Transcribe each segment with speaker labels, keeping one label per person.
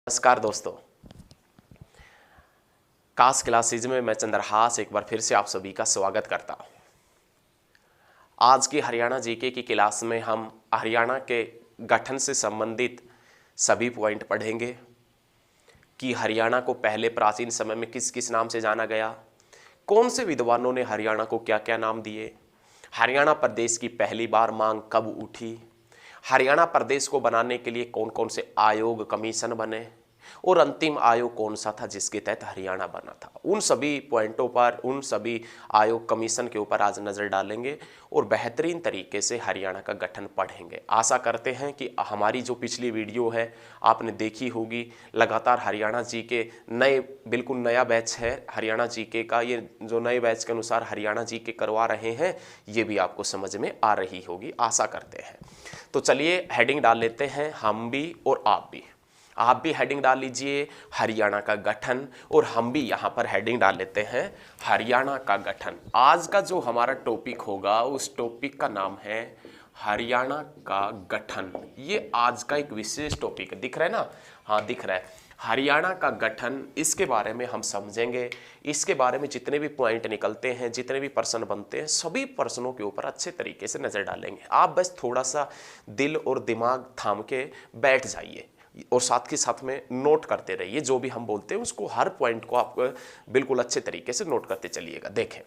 Speaker 1: नमस्कार दोस्तों, कास क्लासेज में मैं चंद्रहास एक बार फिर से आप सभी का स्वागत करता हूं। आज की हरियाणा जीके की क्लास में हम हरियाणा के गठन से संबंधित सभी पॉइंट पढ़ेंगे कि हरियाणा को पहले प्राचीन समय में किस किस नाम से जाना गया, कौन से विद्वानों ने हरियाणा को क्या क्या नाम दिए, हरियाणा प्रदेश की पहली बार मांग कब उठी, हरियाणा प्रदेश को बनाने के लिए कौन कौन से आयोग कमीशन बने और अंतिम आयोग कौन सा था जिसके तहत हरियाणा बना था। उन सभी पॉइंटों पर, उन सभी आयोग कमीशन के ऊपर आज नज़र डालेंगे और बेहतरीन तरीके से हरियाणा का गठन पढ़ेंगे। आशा करते हैं कि हमारी जो पिछली वीडियो है आपने देखी होगी। लगातार हरियाणा जी के बिल्कुल नया बैच है हरियाणा जी के का, ये जो नए बैच के अनुसार हरियाणा जी के करवा रहे हैं ये भी आपको समझ में आ रही होगी, आशा करते हैं। तो चलिए हेडिंग डाल लेते हैं, हम भी और आप भी हेडिंग डाल लीजिए हरियाणा का गठन, और हम भी यहाँ पर हेडिंग डाल लेते हैं हरियाणा का गठन। आज का जो हमारा टॉपिक होगा उस टॉपिक का नाम है हरियाणा का गठन। ये आज का एक विशेष टॉपिक है, दिख रहा है ना? हाँ दिख रहा है, हरियाणा का गठन। इसके बारे में हम समझेंगे, इसके बारे में जितने भी पॉइंट निकलते हैं, जितने भी प्रश्न बनते हैं, सभी प्रश्नों के ऊपर अच्छे तरीके से नजर डालेंगे। आप बस थोड़ा सा दिल और दिमाग थाम के बैठ जाइए और साथ के साथ में नोट करते रहिए। जो भी हम बोलते हैं उसको, हर पॉइंट को आप बिल्कुल अच्छे तरीके से नोट करते चलिएगा। देखें,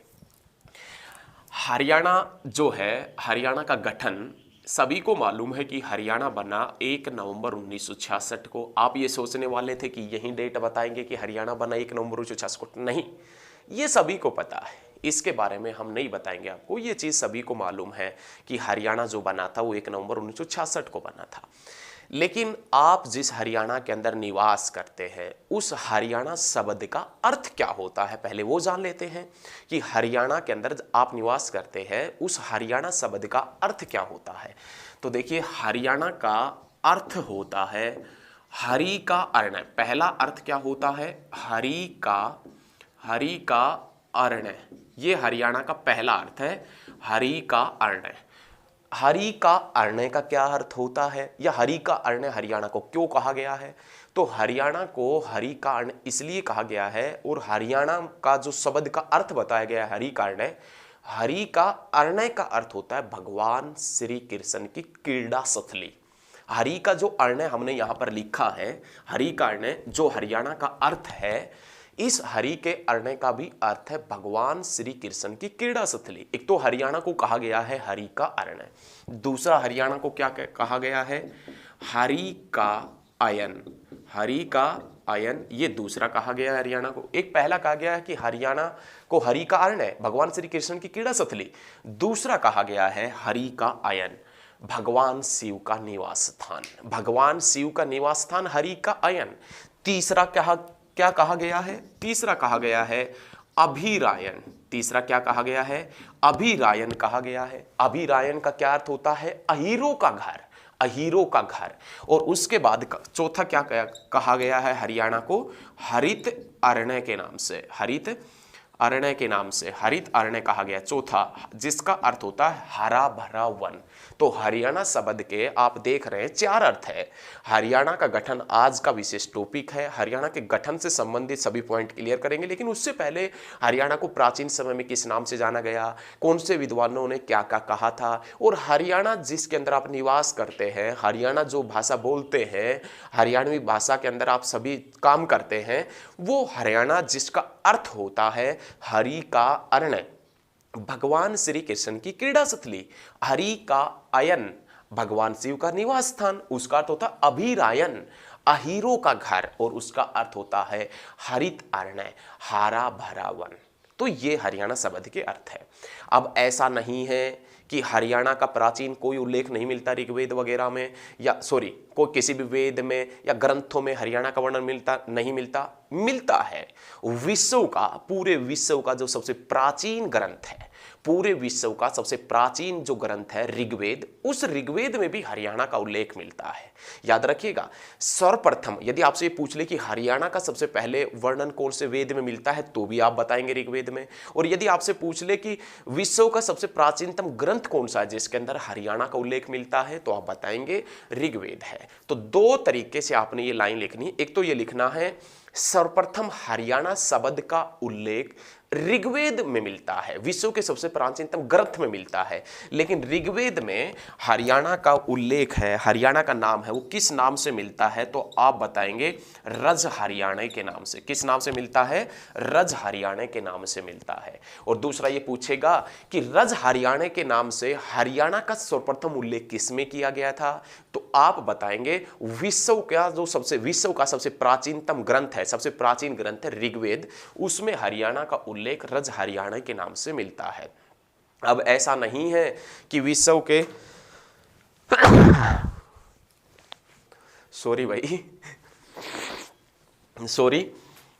Speaker 1: हरियाणा जो है, हरियाणा का गठन सभी को मालूम है कि हरियाणा बना 1 नवंबर 1966 को। आप ये सोचने वाले थे कि यही डेट बताएंगे कि हरियाणा बना 1 नवंबर 1966 को, नहीं, ये सभी को पता है, इसके बारे में हम नहीं बताएंगे आपको। ये चीज़ सभी को मालूम है कि हरियाणा जो बना था वो 1 नवंबर 1966 को बना था। लेकिन आप जिस हरियाणा के अंदर निवास करते हैं उस हरियाणा शब्द का अर्थ क्या होता है, पहले वो जान लेते हैं कि हरियाणा के अंदर आप निवास करते हैं उस हरियाणा शब्द का अर्थ क्या होता है। तो देखिए, हरियाणा का अर्थ होता है हरि का अरण्य। पहला अर्थ क्या होता है? हरि का अरण्य, ये हरियाणा का पहला अर्थ है, हरि का अरण्य। हरि का अरण्य का क्या अर्थ होता है, या हरि का अरण्य हरियाणा को क्यों कहा गया है? तो हरियाणा को हरि का अरण्य इसलिए कहा गया है, और हरियाणा का जो शब्द का अर्थ बताया गया है हरि का अरण्य, हरि का अरण्य का अर्थ होता है भगवान श्री कृष्ण की क्रीड़ा स्थली। हरि का जो अरण्य हमने यहाँ पर लिखा है, हरि का अरण्य जो हरियाणा का अर्थ है, इस हरि के अरण्य का भी अर्थ है भगवान श्री कृष्ण की क्रीड़ा स्थली। एक तो हरियाणा को कहा गया है हरि का अरण्य, दूसरा हरियाणा को क्या कहा गया है? हरि का अयन। हरि का अयन, ये दूसरा कहा गया है हरियाणा को। एक पहला कहा गया है कि हरियाणा को हरि का अरण्य भगवान श्री कृष्ण की क्रीड़ा स्थली, दूसरा कहा गया है हरि का अयन भगवान शिव का निवास स्थान। भगवान शिव का निवास स्थान हरि का अयन। तीसरा क्या कहा गया है? तीसरा कहा गया है अभिरायन। तीसरा क्या कहा गया है? अभिरायन कहा गया है। अभिरायन का क्या अर्थ होता है? अहीरों का घर, अहीरों का घर। और उसके बाद चौथा क्या कहा गया है हरियाणा को? हरित अरण्य के नाम से, हरित अरण्य के नाम से हरित अरण्य कहा गया चौथा, जिसका अर्थ होता है हरा भरा वन। तो हरियाणा शब्द के आप देख रहे हैं 4 अर्थ है। हरियाणा का गठन आज का विशेष टॉपिक है। हरियाणा के गठन से संबंधित सभी पॉइंट क्लियर करेंगे, लेकिन उससे पहले हरियाणा को प्राचीन समय में किस नाम से जाना गया, कौन से विद्वानों ने क्या क्या कहा था, और हरियाणा जिसके अंदर आप निवास करते हैं, हरियाणा जो भाषा बोलते हैं, हरियाणवी भाषा के अंदर आप सभी काम करते हैं, वो हरियाणा जिसका अर्थ होता है हरि का अरण्य भगवान श्री कृष्ण की क्रीड़ा स्थली, हरि का अयन भगवान शिव का निवास स्थान, उसका अर्थ होता है अभिरायन अहीरों का घर, और उसका अर्थ होता है हरित अरण्य हरा भरा वन। तो ये हरियाणा शब्द के अर्थ है। अब ऐसा नहीं है कि हरियाणा का प्राचीन कोई उल्लेख नहीं मिलता ऋग्वेद वगैरह में, या कोई किसी भी वेद में या ग्रंथों में हरियाणा का वर्णन मिलता है। विश्व का, पूरे विश्व का जो सबसे प्राचीन ग्रंथ है पूरे विश्व का सबसे प्राचीन जो ग्रंथ है ऋग्वेद, उस ऋग्वेद में भी हरियाणा का उल्लेख मिलता है। याद रखिएगा, सर्वप्रथम यदि आपसे पूछ ले कि हरियाणा का सबसे पहले वर्णन कौन से वेद में मिलता है, तो भी आप बताएंगे ऋग्वेद में। और यदि आपसे पूछ ले कि विश्व का सबसे प्राचीनतम ग्रंथ कौन सा है जिसके अंदर हरियाणा का उल्लेख मिलता है, तो आप बताएंगे ऋग्वेद है। तो दो तरीके से आपने ये लाइन लिखनी है। एक तो ये लिखना है सर्वप्रथम हरियाणा शब्द का उल्लेख ऋग्वेद में मिलता है, विश्व के सबसे प्राचीनतम ग्रंथ में मिलता है, लेकिन ऋग्वेद में हरियाणा का उल्लेख है, हरियाणा का नाम है, वो किस नाम से मिलता है, तो आप बताएंगे रज हरियाणा के नाम से। किस नाम से मिलता है? रज हरियाणा के नाम से मिलता है। और दूसरा ये पूछेगा कि रज हरियाणा के नाम से हरियाणा का सर्वप्रथम उल्लेख किस में किया गया था, तो आप बताएंगे विश्व का सबसे प्राचीनतम ग्रंथ है, सबसे प्राचीन ग्रंथ है ऋग्वेद, उसमें हरियाणा का उल्लेख रज हरियाणा के नाम से मिलता है। अब ऐसा नहीं है कि विश्व के सॉरी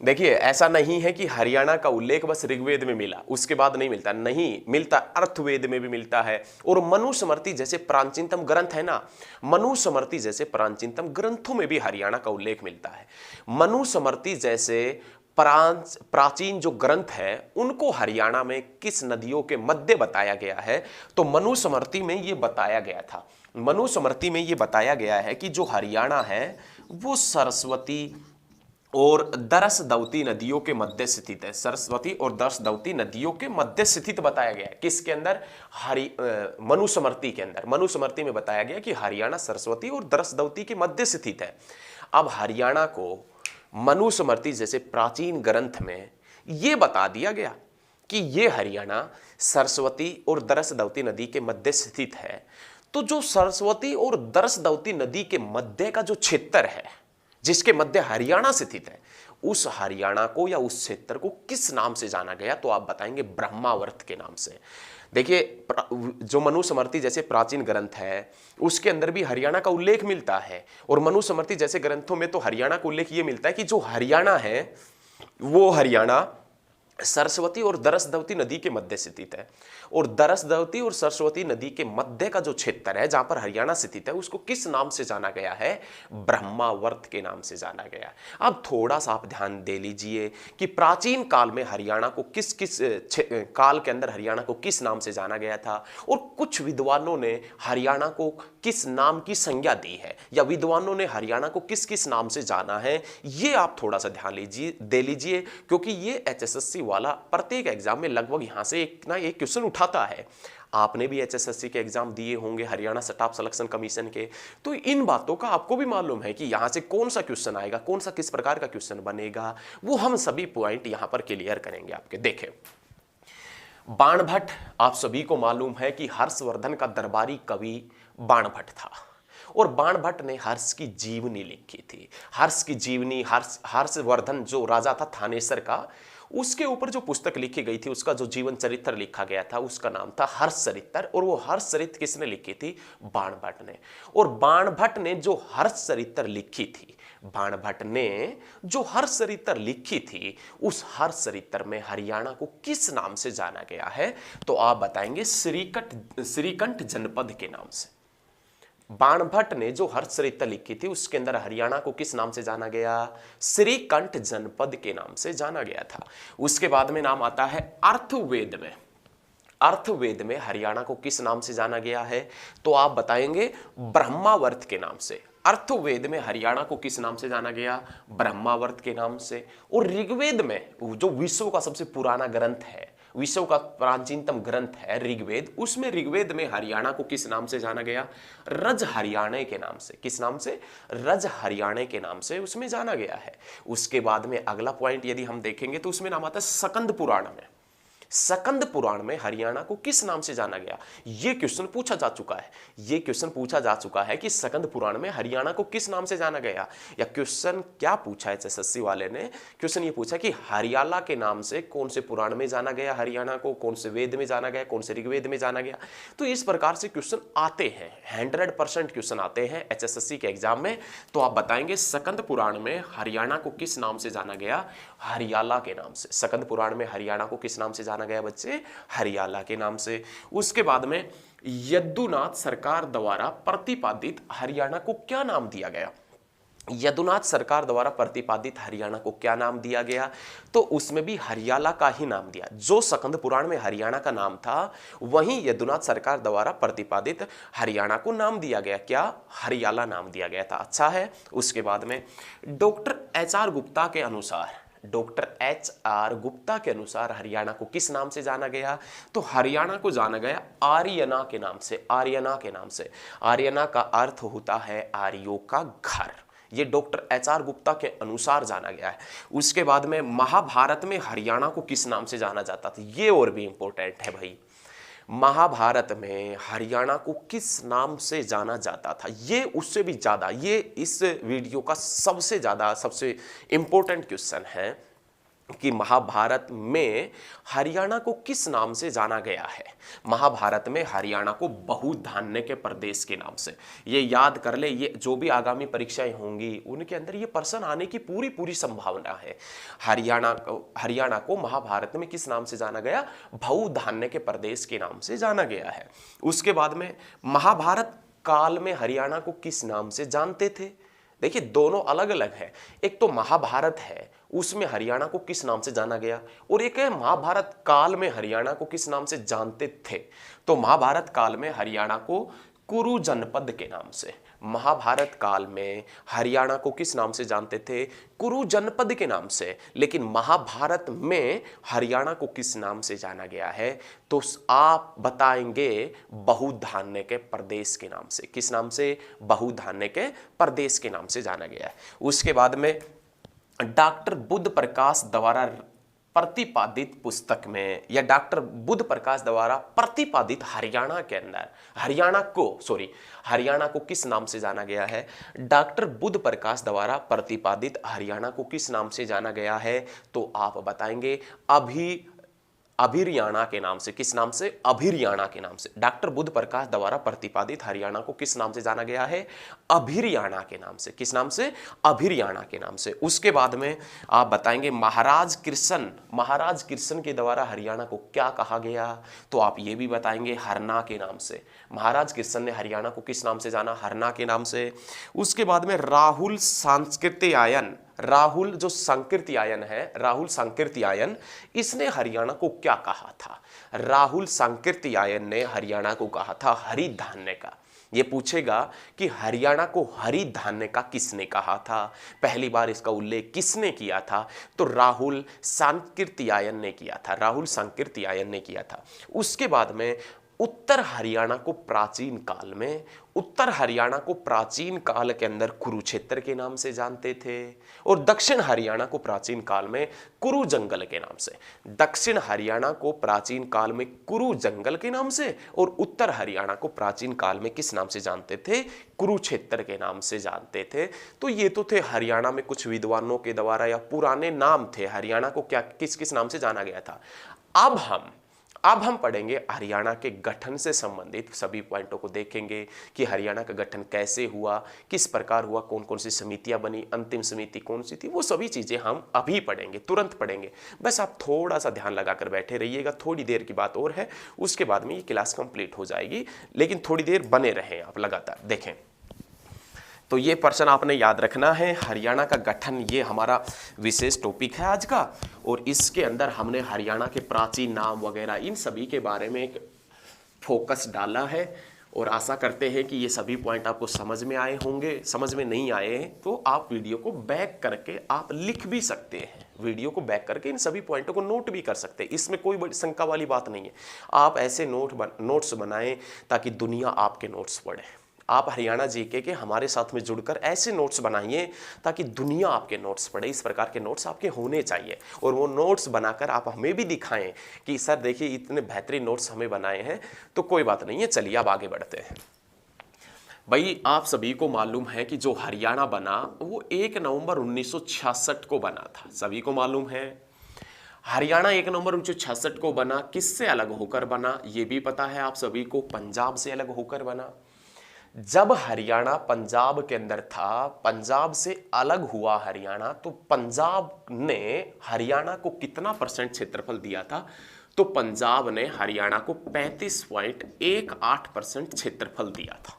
Speaker 1: देखिए, ऐसा नहीं है कि हरियाणा का उल्लेख बस ऋग्वेद में मिला उसके बाद नहीं मिलता, नहीं मिलता, अर्थवेद में भी मिलता है। और मनुस्मृति जैसे प्राचीनतम ग्रंथ है ना, मनुस्मृति जैसे प्राचीनतम ग्रंथों में भी हरियाणा का उल्लेख मिलता है। मनुस्मृति जैसे प्राचीन जो ग्रंथ है उनको हरियाणा में किस नदियों के मध्य बताया गया है, तो मनुस्मृति में ये बताया गया था। मनुस्मृति में ये बताया गया है कि जो हरियाणा है वो सरस्वती और दरसदवती नदियों के मध्य स्थित है। सरस्वती और दरसदवती नदियों के मध्य स्थित बताया गया है। किसके अंदर? मनुस्मृति के अंदर। मनुस्मृति में बताया गया कि हरियाणा सरस्वती और दरसदवती के मध्य स्थित है। अब हरियाणा को मनुस्मृति जैसे प्राचीन ग्रंथ में यह बता दिया गया कि यह हरियाणा सरस्वती और दरसदवती नदी के मध्य स्थित है। तो जो सरस्वती और दरसदवती नदी के मध्य का जो क्षेत्र है जिसके मध्य हरियाणा स्थित है, उस हरियाणा को या उस क्षेत्र को किस नाम से जाना गया, तो आप बताएंगे ब्रह्मावर्त के नाम से। देखिए, जो मनुस्मृति जैसे प्राचीन ग्रंथ है उसके अंदर भी हरियाणा का उल्लेख मिलता है, और मनुस्मृति जैसे ग्रंथों में तो हरियाणा का उल्लेख ये मिलता है कि जो हरियाणा है वो हरियाणा सरस्वती और दरसदवती नदी के मध्य स्थित है। और दरसदवती और सरस्वती नदी के मध्य का जो क्षेत्र है जहां पर हरियाणा स्थित है उसको किस नाम से जाना गया है? ब्रह्मावर्त के नाम से जाना गया। अब थोड़ा सा आप ध्यान दे लीजिए कि प्राचीन काल में हरियाणा को किस किस काल के अंदर हरियाणा को किस नाम से जाना गया था, और कुछ विद्वानों ने हरियाणा को किस नाम की संज्ञा दी है, या विद्वानों ने हरियाणा को किस किस नाम से जाना है, ये आप थोड़ा सा ध्यान दे लीजिए, क्योंकि ये HSSC वाला प्रत्येक एग्जाम में लगभग यहां से एक ना एक क्वेश्चन उठाता है। आपने भी HSSC के एग्जाम दिए होंगे, हरियाणा स्टाफ सिलेक्शन कमीशन के, तो इन बातों का आपको भी मालूम है कि यहां से कौन सा क्वेश्चन आएगा, कौन सा किस प्रकार का क्वेश्चन बनेगा, वो हम सभी पॉइंट यहां पर क्लियर करेंगे आपके। देखें, बाणभट्ट, आप सभी को मालूम है कि हर्षवर्धन का दरबारी कवि बाणभट्ट था, और बाणभट्ट ने हर्ष की जीवनी लिखी थी। हर्ष की जीवनी, हर्षवर्धन जो राजा था थानेसर का, उसके ऊपर जो पुस्तक लिखी गई थी, उसका जो जीवन चरित्र लिखा गया था, उसका नाम था हर्ष चरित्र। और वो हर्ष चरित्र किसने लिखी थी? बाणभट्ट ने। और बाणभट्ट ने जो हर्ष चरित्र लिखी थी, बाणभट्ट ने जो हर्ष चरित्र लिखी थी, उस हर्ष चरित्र में हरियाणा को किस नाम से जाना गया है, तो आप बताएंगे श्रीकंठ जनपद के नाम से। बाणभट्ट ने जो हर्षचरित्र लिखी थी उसके अंदर हरियाणा को किस नाम से जाना गया? श्रीकंठ जनपद के नाम से जाना गया था। उसके बाद में नाम आता है अर्थवेद में। अर्थवेद में हरियाणा को किस नाम से जाना गया है, तो आप बताएंगे ब्रह्मावर्त के नाम से। अर्थवेद में हरियाणा को किस नाम से जाना गया? ब्रह्मावर्त के नाम से। और ऋग्वेद में, जो विश्व का सबसे पुराना ग्रंथ है, विश्व का प्राचीनतम ग्रंथ है ऋग्वेद, उसमें ऋग्वेद में हरियाणा को किस नाम से जाना गया? रज हरियाणा के नाम से। किस नाम से? रज हरियाणा के नाम से उसमें जाना गया है। उसके बाद में अगला पॉइंट यदि हम देखेंगे तो उसमें नाम आता है सकंद पुराण में। सकंद पुराण में हरियाणा को किस नाम से जाना गया? यह क्वेश्चन पूछा जा चुका है। यह क्वेश्चन पूछा जा चुका है कि सकंद पुराण में हरियाणा को किस नाम से जाना गया। या क्वेश्चन क्या पूछा है HSSC वाले ने? क्वेश्चन ये पूछा कि हरियाला के नाम से कौन से पुराण में जाना गया हरियाणा को, कौन से वेद में जाना गया, कौन से ऋग्वेद में जाना गया। तो इस प्रकार से क्वेश्चन आते हैं, 100% क्वेश्चन आते हैं HSSC के एग्जाम में। तो आप बताएंगे सकंद पुराण में हरियाणा को किस नाम से जाना गया? हरियाला के नाम से। सकंद पुराण में हरियाणा को किस नाम से जाना गया बच्चे? हरियाला के नाम से। उसके बाद में यदुनाथ सरकार द्वारा प्रतिपादित हरियाणा को क्या नाम दिया गया? यदुनाथ सरकार द्वारा प्रतिपादित हरियाणा को क्या नाम दिया गया? तो उसमें भी हरियाला का ही नाम दिया। जो स्कंद पुराण में हरियाणा का नाम था, वहीं यदुनाथ सरकार द्वारा प्रतिपादित हरियाणा को नाम दिया गया क्या? हरियाला नाम दिया गया था। अच्छा है। उसके बाद में डॉक्टर एच.आर. गुप्ता के अनुसार, डॉक्टर एच.आर. गुप्ता के अनुसार हरियाणा को किस नाम से जाना गया? तो हरियाणा को जाना गया आर्यना के नाम से। आर्यना के नाम से। आर्यना का अर्थ होता है आर्यों का घर। ये डॉक्टर एच.आर. गुप्ता के अनुसार जाना गया है। उसके बाद में महाभारत में हरियाणा को किस नाम से जाना जाता था? ये और भी इंपॉर्टेंट है भाई। महाभारत में हरियाणा को किस नाम से जाना जाता था? ये उससे भी ज्यादा, ये इस वीडियो का सबसे ज्यादा सबसे इंपॉर्टेंट क्वेश्चन है कि महाभारत में हरियाणा को किस नाम से जाना गया है? महाभारत में हरियाणा को बहुधान्य के प्रदेश के नाम से। ये याद कर ले, ये जो भी आगामी परीक्षाएं होंगी उनके अंदर ये प्रश्न आने की पूरी संभावना है। हरियाणा को महाभारत में किस नाम से जाना गया? बहुधान्य के प्रदेश के नाम से जाना गया है। उसके बाद में महाभारत काल में हरियाणा को किस नाम से जानते थे? देखिए दोनों अलग अलग है। एक तो महाभारत है, उसमें हरियाणा को किस नाम से जाना गया, और एक है महाभारत काल में हरियाणा को किस नाम से जानते थे। तो महाभारत काल में हरियाणा को कुरु जनपद के नाम से, महाभारत काल में हरियाणा को किस नाम से जानते थे? कुरु जनपद के नाम से। लेकिन महाभारत में हरियाणा को किस नाम से जाना गया है? तो आप बताएंगे बहुधान्य के प्रदेश के नाम से। किस नाम से? बहुधान्य के प्रदेश के नाम से जाना गया है। उसके बाद में डॉक्टर बुद्ध प्रकाश द्वारा प्रतिपादित पुस्तक में, या डॉक्टर बुद्ध प्रकाश द्वारा प्रतिपादित हरियाणा के अंदर हरियाणा को किस नाम से जाना गया है? डॉक्टर बुद्ध प्रकाश द्वारा प्रतिपादित हरियाणा को किस नाम से जाना गया है? तो आप बताएंगे अभिरियाणा के नाम से। किस नाम से? अभिरियाणा के नाम से। डॉक्टर बुद्ध प्रकाश द्वारा प्रतिपादित हरियाणा को किस नाम से जाना गया है? अभिरियाणा के नाम से। किस नाम से? अभिरियाणा के नाम से। उसके बाद में आप बताएंगे महाराज कृष्ण के द्वारा हरियाणा को क्या कहा गया? तो आप ये भी बताएंगे हरना के नाम से। महाराज कृष्ण ने हरियाणा को किस नाम से जाना? हरना के नाम से। उसके बाद में राहुल जो सांकृत्यायन है, राहुल सांकृत्यायन, इसने हरियाणा को क्या कहा था? राहुल सांकृत्यायन ने हरियाणा को कहा था हरि धान्य का। ये पूछेगा कि हरियाणा को हरि धान्य का किसने कहा था? पहली बार इसका उल्लेख किसने किया था? तो राहुल सांकृत्यायन ने किया था। राहुल सांकृत्यायन ने किया था। उसके बाद में उत्तर हरियाणा को प्राचीन काल के अंदर कुरुक्षेत्र के नाम से जानते थे, और दक्षिण हरियाणा को प्राचीन काल में कुरु जंगल के नाम से। दक्षिण हरियाणा को प्राचीन काल में कुरु जंगल के नाम से, और उत्तर हरियाणा को प्राचीन काल में किस नाम से जानते थे? कुरुक्षेत्र के नाम से जानते थे। तो ये तो थे हरियाणा में कुछ विद्वानों के द्वारा या पुराने नाम थे। हरियाणा को क्या किस नाम से जाना गया था। अब हम पढ़ेंगे हरियाणा के गठन से संबंधित सभी पॉइंटों को देखेंगे कि हरियाणा का गठन कैसे हुआ, किस प्रकार हुआ, कौन कौन सी समितियां बनी, अंतिम समिति कौन सी थी, वो सभी चीजें हम अभी पढ़ेंगे, तुरंत पढ़ेंगे। बस आप थोड़ा सा ध्यान लगाकर बैठे रहिएगा। थोड़ी देर की बात और है, उसके बाद में ये क्लास कंप्लीट हो जाएगी, लेकिन थोड़ी देर बने रहें आप लगातार। देखें तो ये प्रश्न आपने याद रखना है। हरियाणा का गठन, ये हमारा विशेष टॉपिक है आज का, और इसके अंदर हमने हरियाणा के प्राचीन नाम वगैरह इन सभी के बारे में एक फोकस डाला है, और आशा करते हैं कि ये सभी पॉइंट आपको समझ में आए होंगे। समझ में नहीं आए तो आप वीडियो को बैक करके आप लिख भी सकते हैं। वीडियो को बैक करके इन सभी पॉइंटों को नोट भी कर सकते हैं। इसमें कोई बड़ी शंका वाली बात नहीं है। आप ऐसे नोट्स बनाएं ताकि दुनिया आपके नोट्स पढ़े। आप हरियाणा जीके के हमारे साथ में जुड़कर ऐसे नोट्स बनाइए ताकि दुनिया आपके नोट्स पढ़े। इस प्रकार के नोट्स आपके होने चाहिए, और वो नोट्स बनाकर आप हमें भी दिखाएं कि सर देखिए इतने बेहतरीन नोट्स हमें बनाए हैं। तो कोई बात नहीं है, चलिए अब आगे बढ़ते हैं। भाई आप सभी को मालूम है कि जो हरियाणा बना वो 1 नवंबर 1966 को बना था। सभी को मालूम है हरियाणा 1 नवंबर 1966 को बना। किससे अलग होकर बना ये भी पता है आप सभी को, पंजाब से अलग होकर बना। जब हरियाणा पंजाब के अंदर था, पंजाब से अलग हुआ हरियाणा, तो पंजाब ने हरियाणा को कितना % क्षेत्रफल दिया था? तो पंजाब ने हरियाणा को 35.18% क्षेत्रफल दिया था।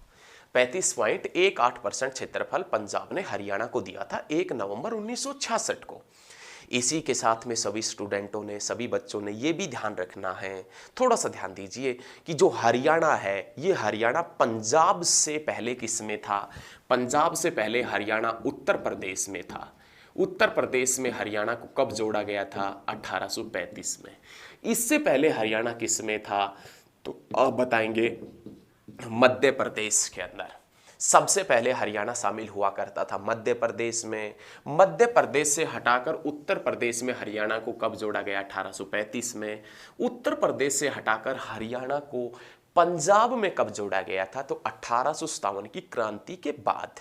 Speaker 1: 35.18% क्षेत्रफल पंजाब ने हरियाणा को दिया था 1 नवंबर 1966 को। इसी के साथ में सभी स्टूडेंटों ने, सभी बच्चों ने ये भी ध्यान रखना है, थोड़ा सा ध्यान दीजिए कि जो हरियाणा है, ये हरियाणा पंजाब से पहले किस में था? पंजाब से पहले हरियाणा उत्तर प्रदेश में था। उत्तर प्रदेश में हरियाणा को कब जोड़ा गया था? 1835 में। इससे पहले हरियाणा किस में था? तो आप बताएंगे मध्य प्रदेश के अंदर। सबसे पहले हरियाणा शामिल हुआ करता था मध्य प्रदेश में। मध्य प्रदेश से हटाकर उत्तर प्रदेश में हरियाणा को कब जोड़ा गया? 1835 में। उत्तर प्रदेश से हटाकर हरियाणा को पंजाब में कब जोड़ा गया था? तो 1857 की क्रांति के बाद।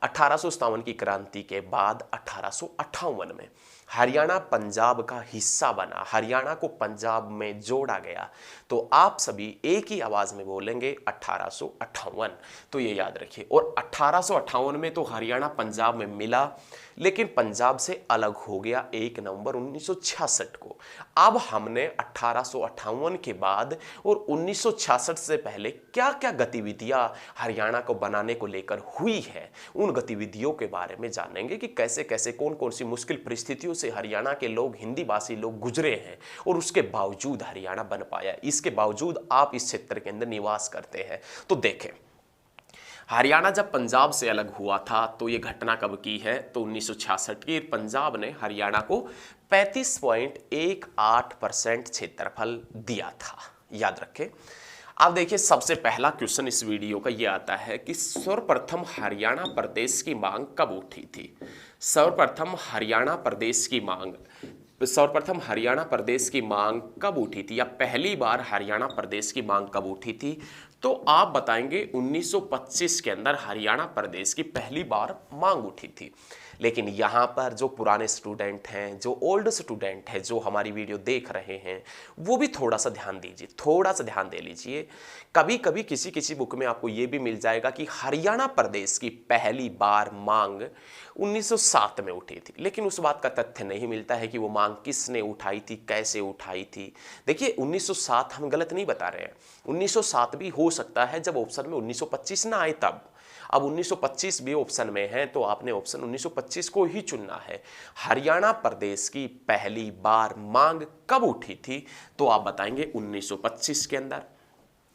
Speaker 1: 1857 की क्रांति के बाद 1858 में हरियाणा पंजाब का हिस्सा बना, हरियाणा को पंजाब में जोड़ा गया। तो आप सभी एक ही आवाज में बोलेंगे 1858, तो ये याद रखिए। और 1858 में तो हरियाणा पंजाब में मिला, लेकिन पंजाब से अलग हो गया 1 नवंबर 1966 को। अब हमने 1858 के बाद और 1966 से पहले क्या क्या गतिविधियां हरियाणा को बनाने को लेकर हुई है, उन गतिविधियों के बारे में जानेंगे कि कैसे कैसे, कौन कौन सी मुश्किल परिस्थितियों से हरियाणा के लोग, हिंदी भाषी लोग गुजरे हैं और उसके बावजूद हरियाणा बन पाया। इसके बावजूद आप इस क्षेत्र के अंदर निवास करते हैं। तो देखें, हरियाणा जब पंजाब से अलग हुआ था तो ये घटना कब की है? तो 1966 की। पंजाब ने हरियाणा को 35.18% क्षेत्रफल दिया था, याद रखें। अब देखिए, सबसे पहला क्वेश्चन इस वीडियो का ये आता है कि सर्वप्रथम हरियाणा प्रदेश की मांग कब उठी थी? सर्वप्रथम हरियाणा प्रदेश की मांग कब उठी थी, या पहली बार हरियाणा प्रदेश की मांग कब उठी थी? तो आप बताएंगे 1925 के अंदर हरियाणा प्रदेश की पहली बार मांग उठी थी। लेकिन यहाँ पर जो पुराने स्टूडेंट हैं, जो ओल्ड स्टूडेंट हैं, जो हमारी वीडियो देख रहे हैं, वो भी थोड़ा सा ध्यान दीजिए, थोड़ा सा ध्यान दे लीजिए। कभी कभी किसी किसी बुक में आपको ये भी मिल जाएगा कि हरियाणा प्रदेश की पहली बार मांग 1907 में उठी थी, लेकिन उस बात का तथ्य नहीं मिलता है कि वो मांग किसने उठाई थी, कैसे उठाई थी। देखिए, 1907 हम गलत नहीं बता रहे हैं। 1907 भी हो सकता है जब ऑप्शन में 1925 ना आए तब। अब 1925 भी ऑप्शन में है तो आपने ऑप्शन 1925 को ही चुनना है। हरियाणा प्रदेश की पहली बार मांग कब उठी थी? तो आप बताएंगे 1925 के अंदर।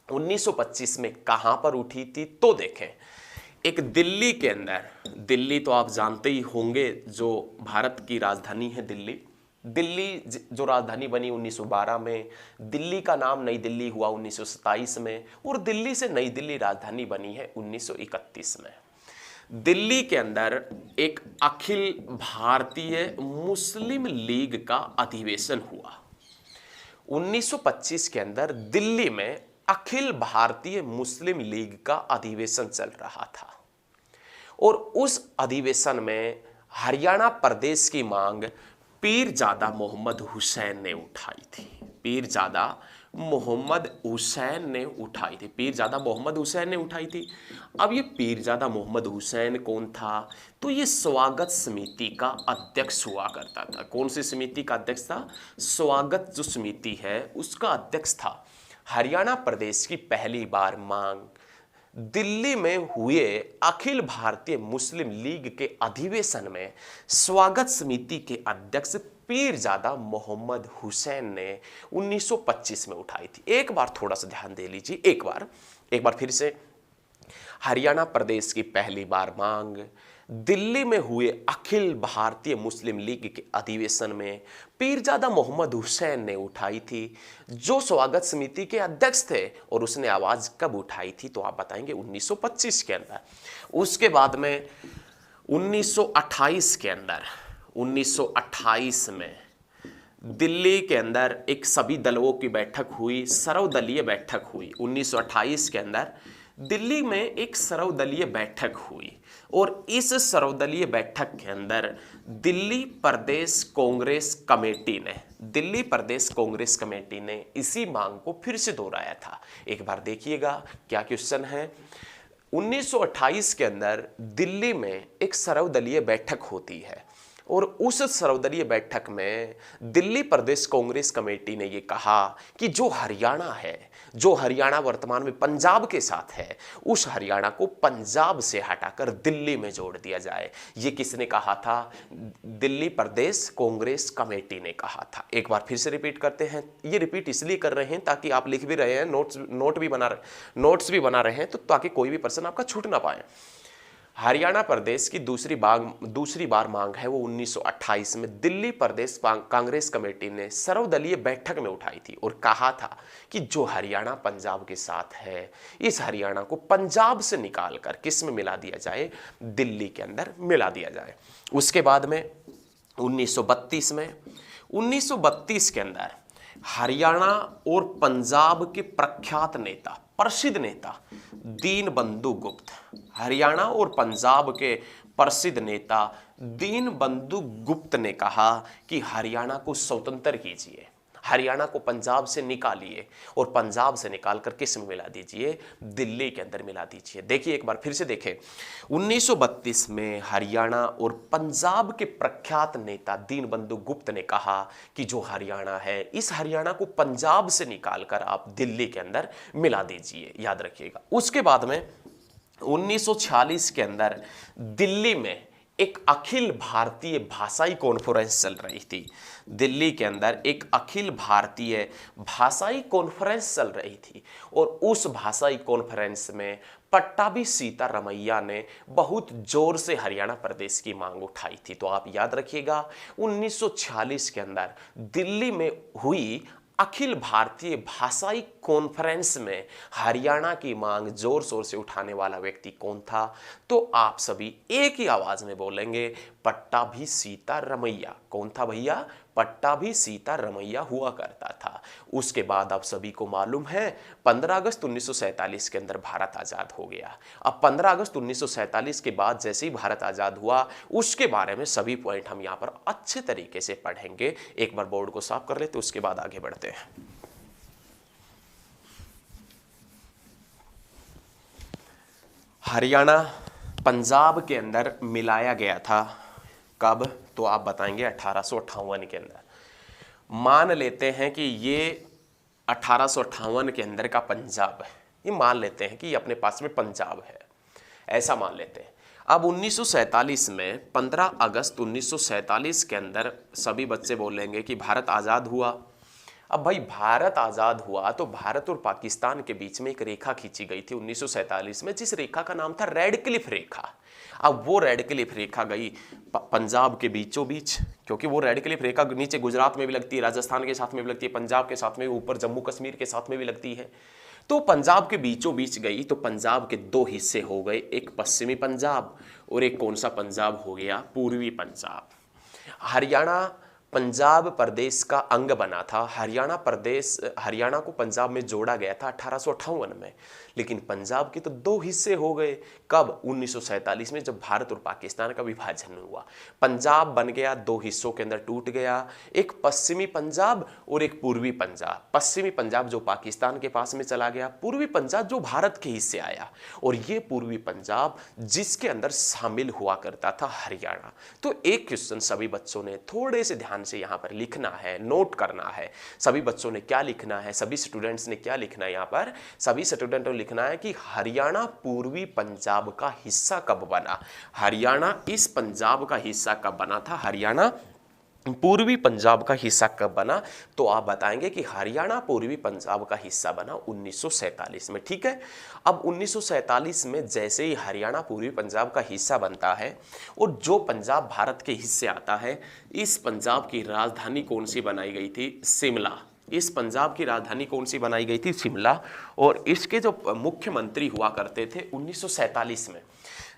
Speaker 1: 1925 में कहां पर उठी थी? तो देखें, एक दिल्ली के अंदर। दिल्ली तो आप जानते ही होंगे, जो भारत की राजधानी है दिल्ली। दिल्ली जो राजधानी बनी 1912 में, दिल्ली का नाम नई दिल्ली हुआ 1927 में, और दिल्ली से नई दिल्ली राजधानी बनी है 1931 में। दिल्ली के अंदर एक अखिल भारतीय मुस्लिम लीग का अधिवेशन हुआ। 1925 के अंदर दिल्ली में अखिल भारतीय मुस्लिम लीग का अधिवेशन चल रहा था, और उस अधिवेशन में हरियाणा प्रदेश की मांग पीरजादा मोहम्मद हुसैन ने उठाई थी। पीरजादा मोहम्मद हुसैन ने उठाई थी। पीरजादा मोहम्मद हुसैन ने उठाई थी। अब ये पीरजादा मोहम्मद हुसैन कौन था? तो ये स्वागत समिति का अध्यक्ष हुआ करता था। कौन सी समिति का अध्यक्ष था? स्वागत जो समिति है उसका अध्यक्ष था। हरियाणा प्रदेश की पहली बार मांग दिल्ली में हुए अखिल भारतीय मुस्लिम लीग के अधिवेशन में स्वागत समिति के अध्यक्ष पीरजादा मोहम्मद हुसैन ने 1925 में उठाई थी। एक बार थोड़ा सा ध्यान दे लीजिए, एक बार फिर से। हरियाणा प्रदेश की पहली बार मांग दिल्ली में हुए अखिल भारतीय मुस्लिम लीग के अधिवेशन में पीरजादा मोहम्मद हुसैन ने उठाई थी, जो स्वागत समिति के अध्यक्ष थे। और उसने आवाज कब उठाई थी? तो आप बताएंगे 1925 के अंदर। उसके बाद में 1928 के अंदर, 1928 में दिल्ली के अंदर एक सभी दलों की बैठक हुई, सर्वदलीय बैठक हुई। 1928 के अंदर दिल्ली में एक सर्वदलीय बैठक हुई, और इस सर्वदलीय बैठक के अंदर दिल्ली प्रदेश कांग्रेस कमेटी ने इसी मांग को फिर से दोहराया था। एक बार देखिएगा क्या क्वेश्चन है। 1928 के अंदर दिल्ली में एक सर्वदलीय बैठक होती है, और उस सर्वदलीय बैठक में दिल्ली प्रदेश कांग्रेस कमेटी ने यह कहा कि जो हरियाणा है, जो हरियाणा वर्तमान में पंजाब के साथ है, उस हरियाणा को पंजाब से हटाकर दिल्ली में जोड़ दिया जाए। ये किसने कहा था? दिल्ली प्रदेश कांग्रेस कमेटी ने कहा था। एक बार फिर से रिपीट करते हैं। ये रिपीट इसलिए कर रहे हैं ताकि आप लिख भी रहे हैं, नोट्स भी बना रहे हैं, तो ताकि कोई भी प्रश्न आपका छूट ना पाए। हरियाणा प्रदेश की दूसरी बार मांग है वो 1928 में दिल्ली प्रदेश कांग्रेस कमेटी ने सर्वदलीय बैठक में उठाई थी और कहा था कि जो हरियाणा पंजाब के साथ है, इस हरियाणा को पंजाब से निकालकर किस में मिला दिया जाए? दिल्ली के अंदर मिला दिया जाए। उसके बाद में 1932 के अंदर हरियाणा और पंजाब के प्रख्यात नेता, प्रसिद्ध नेता दीनबंधु गुप्त, हरियाणा और पंजाब के प्रसिद्ध नेता दीनबंधु गुप्त ने कहा कि हरियाणा को स्वतंत्र कीजिए, हरियाणा को पंजाब से निकालिए और पंजाब से निकालकर किस में मिला दीजिए? दिल्ली के अंदर मिला दीजिए। देखिए एक बार फिर से देखें, 1932 में हरियाणा और पंजाब के प्रख्यात नेता दीनबंधु गुप्त ने कहा कि जो हरियाणा है, इस हरियाणा को पंजाब से निकालकर आप दिल्ली के अंदर मिला दीजिए, याद रखिएगा। उसके बाद में 1946 के अंदर दिल्ली में एक अखिल भारतीय भाषाई कॉन्फ्रेंस चल रही थी। दिल्ली के अंदर एक अखिल भारतीय भाषाई कॉन्फ्रेंस चल रही थी और उस भाषाई कॉन्फ्रेंस में पट्टाभी सीतारमैया ने बहुत जोर से हरियाणा प्रदेश की मांग उठाई थी। तो आप याद रखिएगा, 1946 के अंदर दिल्ली में हुई अखिल भारतीय भाषाई कॉन्फ्रेंस में हरियाणा की मांग जोर शोर से उठाने वाला व्यक्ति कौन था? तो आप सभी एक ही आवाज में बोलेंगे, पट्टाभी सीतारमैया। कौन था भैया? पट्टाभी सीतारमैया हुआ करता था। उसके बाद आप सभी को मालूम है 15 अगस्त 1947 के अंदर भारत आजाद हो गया। अब 15 अगस्त 1947 के बाद जैसे ही भारत आजाद हुआ, उसके बारे में सभी पॉइंट हम यहाँ पर अच्छे तरीके से पढ़ेंगे। एक बार बोर्ड को साफ कर लेते, उसके बाद आगे बढ़ते हैं। हरियाणा पंजाब के अंदर मिलाया गया था कब? तो आप बताएंगे 1858 के अंदर। मान लेते हैं कि ये 1858 के अंदर का पंजाब है, ये मान लेते हैं कि ये अपने पास में पंजाब है, ऐसा मान लेते हैं। अब 1947 में 15 अगस्त 1947 के अंदर सभी बच्चे बोलेंगे कि भारत आज़ाद हुआ। अब भाई भारत आज़ाद हुआ तो भारत और पाकिस्तान के बीच में एक रेखा खींची गई थी 1947 में, जिस रेखा का नाम था रेड क्लिफ रेखा। अब वो रेड क्लिफ रेखा गई पंजाब के बीचों बीच, क्योंकि वो रेड क्लिफ रेखा नीचे गुजरात में भी लगती है, राजस्थान के साथ में भी लगती है, पंजाब के साथ में, ऊपर जम्मू कश्मीर के साथ में भी लगती है। तो पंजाब के बीचों बीच गई तो पंजाब के दो हिस्से हो गए, एक पश्चिमी पंजाब और एक कौन सा पंजाब हो गया? पूर्वी पंजाब। हरियाणा पंजाब प्रदेश का अंग बना था। हरियाणा को पंजाब में जोड़ा गया था 1858 में, लेकिन पंजाब के तो दो हिस्से हो गए। कब? 1947 में, जब भारत और पाकिस्तान का विभाजन हुआ। पंजाब बन गया, दो हिस्सों के अंदर टूट गया, एक पश्चिमी पंजाब और एक पूर्वी पंजाब। पश्चिमी पंजाब जो पाकिस्तान के पास में चला गया, पूर्वी पंजाब जो भारत के हिस्से आया, और ये पूर्वी पंजाब जिसके अंदर शामिल हुआ करता था हरियाणा। तो एक क्वेश्चन सभी बच्चों ने थोड़े से ध्यान से यहाँ पर लिखना है, नोट करना है। सभी बच्चों ने क्या लिखना है, सभी स्टूडेंट्स ने क्या लिखना है? यहाँ पर सभी स्टूडेंटों ने लिखना है कि हरियाणा पूर्वी पंजाब का हिस्सा कब बना। हरियाणा इस पंजाब का हिस्सा कब बना था? हरियाणा पूर्वी पंजाब का हिस्सा कब बना? तो आप बताएंगे कि हरियाणा पूर्वी पंजाब का हिस्सा बना 1947 में। ठीक है। अब 1947 में जैसे ही हरियाणा पूर्वी पंजाब का हिस्सा बनता है और जो पंजाब भारत के हिस्से आता है, इस पंजाब की राजधानी कौन सी बनाई गई थी? शिमला। इस पंजाब की राजधानी कौन सी बनाई गई थी? शिमला। और इसके जो मुख्यमंत्री हुआ करते थे 1947 में,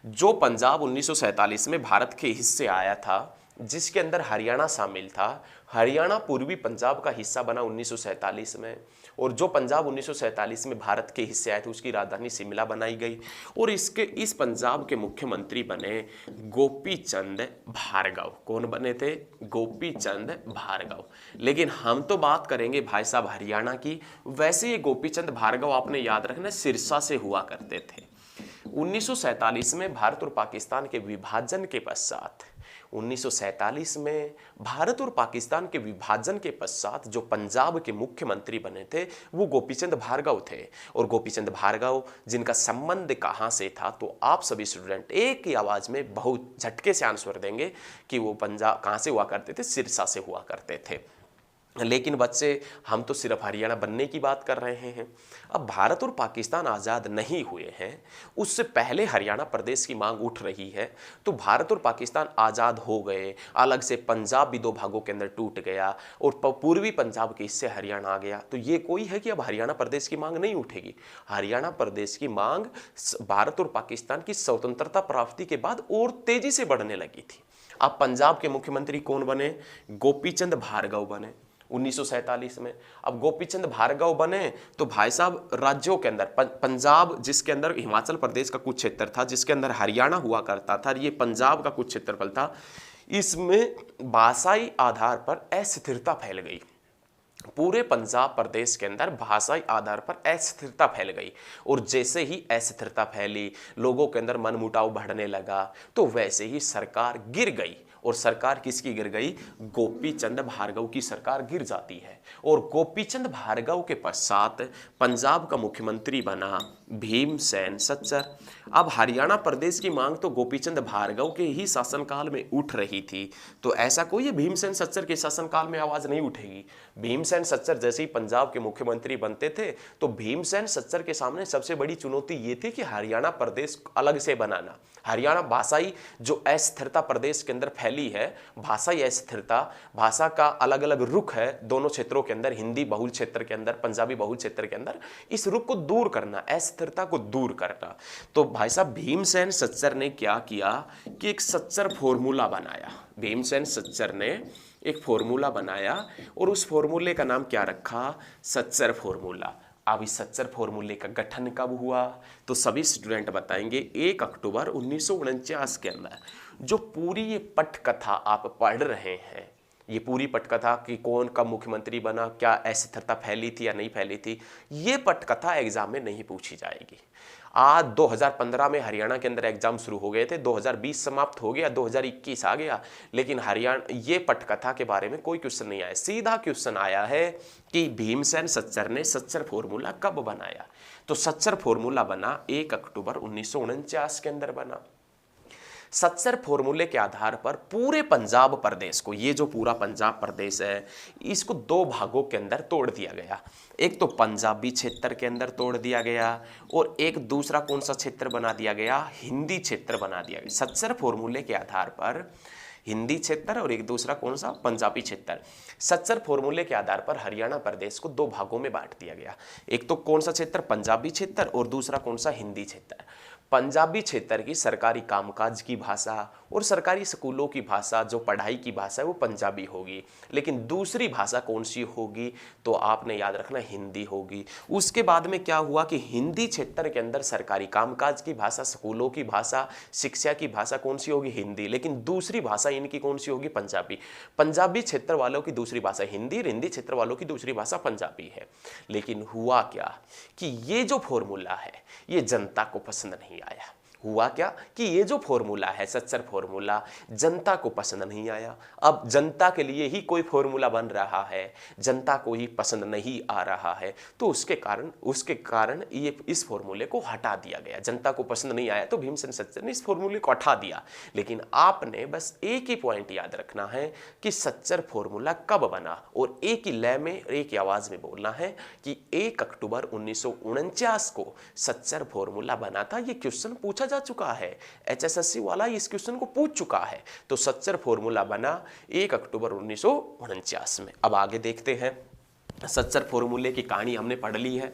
Speaker 1: जो पंजाब 1947 में भारत के हिस्से आया था, जिसके अंदर हरियाणा शामिल था, हरियाणा पूर्वी पंजाब का हिस्सा बना 1947 में। और जो पंजाब 1947 में भारत के हिस्से आए थे, उसकी राजधानी शिमला बनाई गई। और इस पंजाब के मुख्यमंत्री बने गोपी चंद भार्गव। कौन बने थे? गोपी चंद भार्गव। लेकिन हम तो बात करेंगे भाई साहब हरियाणा की। वैसे ये गोपी चंद भार्गव आपने याद रखना सिरसा से हुआ करते थे। 1947 में भारत और पाकिस्तान के विभाजन के पश्चात 1947 में भारत और पाकिस्तान के विभाजन के पश्चात जो पंजाब के मुख्यमंत्री बने थे वो गोपीचंद भार्गव थे। और गोपीचंद भार्गव जिनका संबंध कहाँ से था, तो आप सभी स्टूडेंट एक ही आवाज में बहुत झटके से आंसर देंगे कि वो पंजाब कहाँ से हुआ करते थे, सिरसा से हुआ करते थे। लेकिन बच्चे, हम तो सिर्फ हरियाणा बनने की बात कर रहे हैं। अब भारत और पाकिस्तान आज़ाद नहीं हुए हैं, उससे पहले हरियाणा प्रदेश की मांग उठ रही है। तो भारत और पाकिस्तान आज़ाद हो गए, अलग से पंजाब भी दो भागों के अंदर टूट गया और पूर्वी पंजाब के हिस्से हरियाणा आ गया। तो ये कोई है कि अब हरियाणा प्रदेश की मांग नहीं उठेगी। हरियाणा प्रदेश की मांग भारत और पाकिस्तान की स्वतंत्रता प्राप्ति के बाद और तेजी से बढ़ने लगी थी। अब पंजाब के मुख्यमंत्री कौन बने? गोपीचंद भार्गव बने 1947 में। अब गोपीचंद भार्गव बने तो भाई साहब राज्यों के अंदर पंजाब, जिसके अंदर हिमाचल प्रदेश का कुछ क्षेत्र था, जिसके अंदर हरियाणा हुआ करता था, ये पंजाब का कुछ क्षेत्रफल था, इसमें भाषाई आधार पर अस्थिरता फैल गई। पूरे पंजाब प्रदेश के अंदर भाषाई आधार पर अस्थिरता फैल गई। और जैसे ही अस्थिरता फैली, लोगों के अंदर मनमुटाव बढ़ने लगा, तो वैसे ही सरकार गिर गई। और सरकार किसकी गिर गई? गोपीचंद भार्गव की सरकार गिर जाती है। और गोपीचंद भार्गव के पश्चात पंजाब का मुख्यमंत्री बना भीमसेन सच्चर। अब हरियाणा प्रदेश की मांग तो गोपीचंद भार्गव के ही शासनकाल में उठ रही थी, तो ऐसा कोई भीमसेन सच्चर के शासनकाल में आवाज नहीं उठेगी। भीमसेन सच्चर जैसे ही पंजाब के मुख्यमंत्री बनते थे, तो भीमसेन सच्चर के सामने सबसे बड़ी चुनौती ये थी कि हरियाणा प्रदेश अलग से बनाना। हरियाणा भाषाई जो अस्थिरता प्रदेश के अंदर फैली है, भाषाई अस्थिरता, भाषा का अलग अलग रुख है दोनों क्षेत्रों के अंदर, हिंदी बहुल क्षेत्र के अंदर, पंजाबी बहुल क्षेत्र के अंदर, इस रुख को दूर करना, अस्थिरता को दूर करना। तो भाई साहब भीमसेन सच्चर ने क्या किया कि एक सच्चर फॉर्मूला बनाया। भीमसेन सच्चर ने एक फॉर्मूला बनाया और उस फॉर्मूले का नाम क्या रखा? सच्चर फॉर्मूला। अब इस सच्चर फॉर्मूले का गठन कब हुआ? तो सभी स्टूडेंट बताएंगे 1 अक्टूबर 1949 के अंदर। जो पूरी ये पटकथा आप पढ़ रहे हैं, ये पूरी पटकथा कि कौन कब मुख्यमंत्री बना, क्या अस्थिरता फैली थी या नहीं फैली थी, ये पटकथा एग्जाम में नहीं पूछी जाएगी। आज 2015 में हरियाणा के अंदर एग्जाम शुरू हो गए थे, 2020 समाप्त हो गया, 2021 आ गया, लेकिन हरियाणा ये पटकथा के बारे में कोई क्वेश्चन नहीं आया। सीधा क्वेश्चन आया है कि भीमसेन सच्चर ने सच्चर फॉर्मूला कब बनाया? तो सच्चर फॉर्मूला बना 1 अक्टूबर 1949 के अंदर बना। सच्चर फॉर्मूले के आधार पर पूरे पंजाब प्रदेश को, ये जो पूरा पंजाब प्रदेश है, इसको दो भागों के अंदर तोड़ दिया गया। एक तो पंजाबी क्षेत्र के अंदर तोड़ दिया गया और एक दूसरा कौन सा क्षेत्र बना दिया गया? हिंदी क्षेत्र बना दिया गया। सच्चर फॉर्मूले के आधार पर हिंदी क्षेत्र और एक दूसरा कौन सा? पंजाबी क्षेत्र। सच्चर फॉर्मूले के आधार पर हरियाणा प्रदेश को दो भागों में बांट दिया गया। एक तो कौन सा क्षेत्र? पंजाबी क्षेत्र, और दूसरा कौन सा? हिंदी क्षेत्र। पंजाबी क्षेत्र की सरकारी कामकाज की भाषा और सरकारी स्कूलों की भाषा, जो पढ़ाई की भाषा है, वो पंजाबी होगी। लेकिन दूसरी भाषा कौन सी होगी? तो आपने याद रखना, हिंदी होगी। उसके बाद में क्या हुआ कि हिंदी क्षेत्र के अंदर सरकारी कामकाज की भाषा, स्कूलों की भाषा, शिक्षा की भाषा कौन सी होगी? हिंदी। लेकिन दूसरी भाषा इनकी कौन सी होगी? पंजाबी। पंजाबी क्षेत्र वालों की दूसरी भाषा हिंदी, और हिंदी क्षेत्र वालों की दूसरी भाषा पंजाबी है। लेकिन हुआ क्या कि ये जो फॉर्मूला है, ये जनता को पसंद नहीं आया। हुआ क्या कि ये जो फॉर्मूला है, सच्चर फॉर्मूला, जनता को पसंद नहीं आया। अब जनता के लिए ही कोई फॉर्मूला बन रहा है, जनता को ही पसंद नहीं आ रहा है, तो उसके कारण ये इस फॉर्मूले को हटा दिया गया। जनता को पसंद नहीं आया तो भीमसेन सच्चर ने इस फॉर्मूले को हटा दिया। लेकिन आपने बस एक ही पॉइंट याद रखना है कि सच्चर फॉर्मूला कब बना, और एक ही लय में, एक ही आवाज में बोलना है कि 1 अक्टूबर 1949 को सच्चर फॉर्मूला बना था। ये क्वेश्चन पूछा जा चुका है, एचएसएससी वाला इस क्वेश्चन को पूछ चुका है। तो सच्चर फॉर्मूला बना 1 अक्टूबर 1949 में। अब आगे देखते हैं। सच्चर फॉर्मूले की कहानी हमने पढ़ ली है।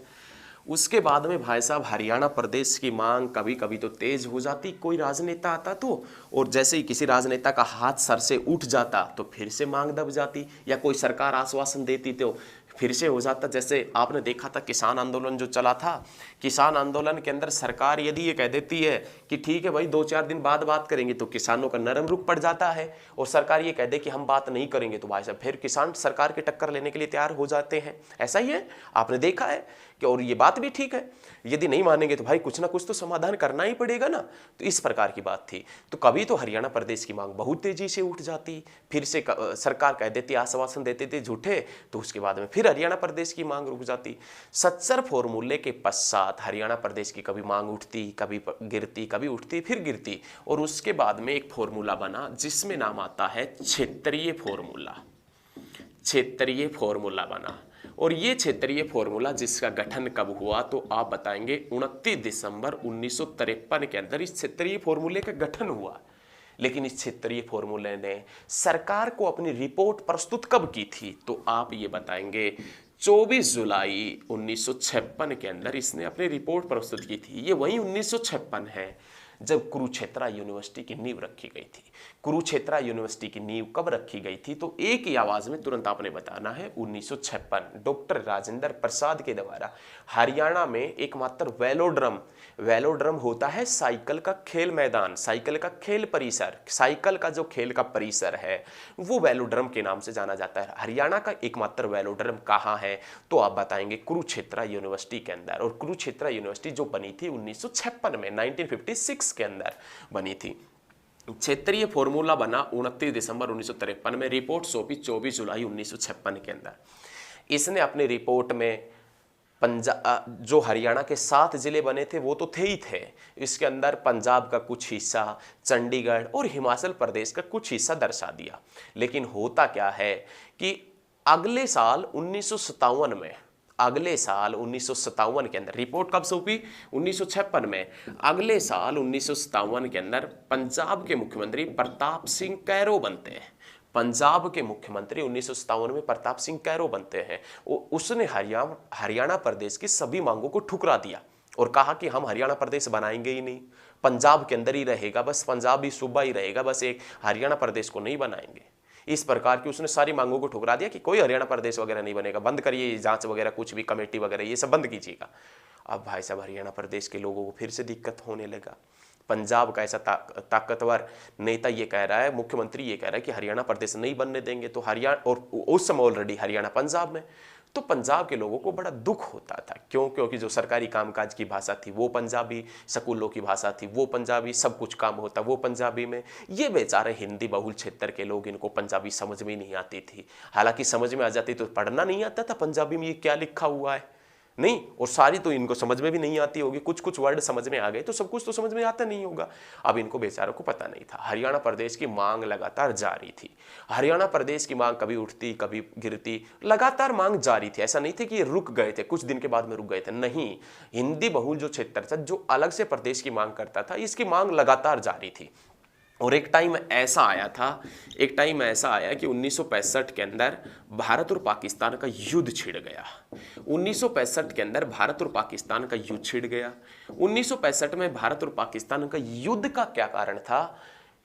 Speaker 1: उसके बाद में भाई साहब हरियाणा प्रदेश की मांग कभी कभी तो तेज हो जाती, कोई राजनेता आता तो, और जैसे ही किसी राजनेता का हाथ सर से उठ जाता तो फिर से मांग दब जाती, या कोई सरकार आश्वासन देती तो फिर से हो जाता। जैसे आपने देखा था किसान आंदोलन जो चला था, किसान आंदोलन के अंदर सरकार यदि ये कह देती है कि ठीक है भाई 2-4 दिन बाद बात करेंगे, तो किसानों का नरम रुख पड़ जाता है। और सरकार ये कह दे कि हम बात नहीं करेंगे, तो भाई साहब फिर किसान सरकार की टक्कर लेने के लिए तैयार हो जाते हैं। ऐसा ही है, आपने देखा है कि, और ये बात भी ठीक है, यदि नहीं मानेंगे तो भाई कुछ ना कुछ तो समाधान करना ही पड़ेगा ना। तो इस प्रकार की बात थी। तो कभी तो हरियाणा प्रदेश की मांग बहुत तेजी से उठ जाती, फिर से सरकार कह देती, आश्वासन देते थे झूठे, तो उसके बाद में फिर हरियाणा प्रदेश की मांग रुक जाती। सत्सर फॉर्मूले के पश्चात हरियाणा प्रदेश की कभी मांग उठती, कभी गिरती, कभी उठती फिर गिरती, और उसके बाद में एक फॉर्मूला बना जिसमें नाम आता है क्षेत्रीय फॉर्मूला। क्षेत्रीय फॉर्मूला बना, और ये क्षेत्रीय फॉर्मूला जिसका गठन कब हुआ, तो आप बताएंगे 29 दिसंबर 1953 के अंदर इस क्षेत्रीय फॉर्मूले का गठन हुआ। लेकिन इस क्षेत्रीय फॉर्मूले ने सरकार को अपनी रिपोर्ट प्रस्तुत कब की थी, तो आप ये बताएंगे 24 जुलाई 1956 के अंदर इसने अपनी रिपोर्ट प्रस्तुत की थी। ये वही 1956 है जब कुरुक्षेत्र यूनिवर्सिटी की नींव रखी गई थी। कुरुक्षेत्र यूनिवर्सिटी की नींव कब रखी गई थी, तो एक ही आवाज में तुरंत आपने बताना है 1956। डॉक्टर राजेंद्र प्रसाद के द्वारा हरियाणा में एकमात्र वेलोड्रम, वेलोड्रम होता है साइकिल का खेल मैदान, साइकिल का खेल परिसर, साइकिल का जो खेल का परिसर है वो वेलोड्रम के नाम से जाना जाता है। हरियाणा का एकमात्र वेलोड्रम कहाँ है, तो आप बताएंगे कुरुक्षेत्र यूनिवर्सिटी के अंदर। और कुरुक्षेत्र यूनिवर्सिटी जो बनी थी 1956 में, 1956 के अंदर बनी थी। क्षेत्रीय फॉर्मूला बना 29 दिसंबर 1953 में, रिपोर्ट सौंपी 24 जुलाई 1956 के अंदर। इसने अपनी रिपोर्ट में पंजाब, जो हरियाणा के 7 जिले बने थे वो तो थे ही थे, इसके अंदर पंजाब का कुछ हिस्सा, चंडीगढ़ और हिमाचल प्रदेश का कुछ हिस्सा दर्शा दिया। लेकिन होता क्या है कि अगले साल 1957 में, अगले साल 1957 के अंदर रिपोर्ट कब सौंपी, 1956 में, अगले साल 1957 के अंदर पंजाब के मुख्यमंत्री प्रताप सिंह कैरो बनते हैं। पंजाब के मुख्यमंत्री 1957 में प्रताप सिंह कैरो बनते हैं। उसने हरियाणा प्रदेश की सभी मांगों को ठुकरा दिया और कहा कि हम हरियाणा प्रदेश बनाएंगे ही नहीं, पंजाब के अंदर ही रहेगा, बस पंजाब ही सूबा ही रहेगा, बस एक हरियाणा प्रदेश को नहीं बनाएंगे। इस प्रकार की उसने सारी मांगों को ठुकरा दिया कि कोई हरियाणा प्रदेश वगैरह नहीं बनेगा, बंद करिए जांच वगैरह, कुछ भी कमेटी वगैरह ये सब बंद कीजिएगा। अब भाई साहब हरियाणा प्रदेश के लोगों को फिर से दिक्कत होने लगा। पंजाब का ऐसा ताकतवर नेता ये कह रहा है, मुख्यमंत्री ये कह रहा है कि हरियाणा प्रदेश नहीं बनने देंगे, तो हरियाणा, और उस समय ऑलरेडी हरियाणा पंजाब में, तो पंजाब के लोगों को बड़ा दुख होता था। क्यों? क्योंकि जो सरकारी कामकाज की भाषा थी वो पंजाबी, स्कूलों की भाषा थी वो पंजाबी, सब कुछ काम होता वो पंजाबी में। ये बेचारे हिंदी बहुल क्षेत्र के लोग, इनको पंजाबी समझ में नहीं आती थी। हालांकि समझ में आ जाती तो पढ़ना नहीं आता था पंजाबी में ये क्या लिखा हुआ है, नहीं, और सारी तो इनको समझ में भी नहीं आती होगी, कुछ कुछ वर्ड समझ में आ गए तो सब कुछ तो समझ में आता नहीं होगा। अब इनको बेचारों को पता नहीं था। हरियाणा प्रदेश की मांग लगातार जारी थी। हरियाणा प्रदेश की मांग कभी उठती कभी गिरती, लगातार मांग जारी थी। ऐसा नहीं थे कि ये रुक गए थे, कुछ दिन के बाद में रुक गए थे, नहीं। हिंदी बहुल जो क्षेत्र था, जो अलग से प्रदेश की मांग करता था, इसकी मांग लगातार जारी थी। और एक टाइम ऐसा आया कि 1965 के अंदर भारत और पाकिस्तान का युद्ध छिड़ गया। 1965 के अंदर भारत और पाकिस्तान का युद्ध छिड़ गया। 1965 में भारत और पाकिस्तान का युद्ध का क्या कारण था?